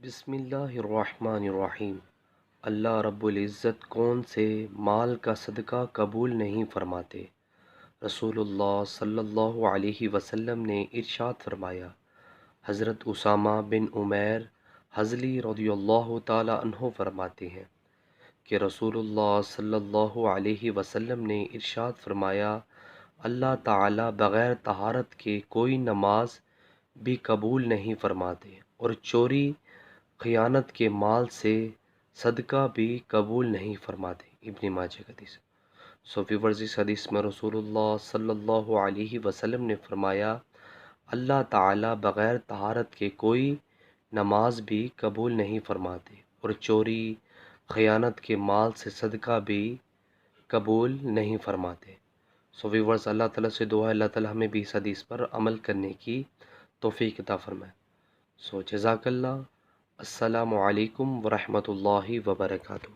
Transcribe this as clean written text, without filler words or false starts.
بسم اللہ الرحمن الرحیم۔ اللہ رب العزت کون سے مال کا صدقہ قبول نہیں فرماتے؟ رسول اللہ صلی اللہ علیہ وسلم نے ارشاد فرمایا، حضرت اسامہ بن عمیر حضلی رضی اللہ تعالی عنہ فرماتے ہیں کہ رسول اللہ صلی اللہ علیہ وسلم نے ارشاد فرمایا، اللہ تعالی بغیر طہارت کے کوئی نماز بھی قبول نہیں فرماتے، اور چوری خیانت کے مال سے صدقہ بھی قبول نہیں فرماتے۔ ابن ماجہ کا حدیث۔ ویورز، اس حدیث میں رسول اللہ صلی اللہ علیہ وسلم نے فرمایا، اللہ تعالی بغیر طہارت کے کوئی نماز بھی قبول نہیں فرماتے، اور چوری خیانت کے مال سے صدقہ بھی قبول نہیں فرماتے۔ ویورز، اللہ تعالیٰ سے دعا ہے اللہ تعالیٰ ہمیں بھی اس حدیث پر عمل کرنے کی توفیق عطا فرمائے۔ جزاک اللہ۔ السلام علیکم ورحمۃ اللہ وبرکاتہ۔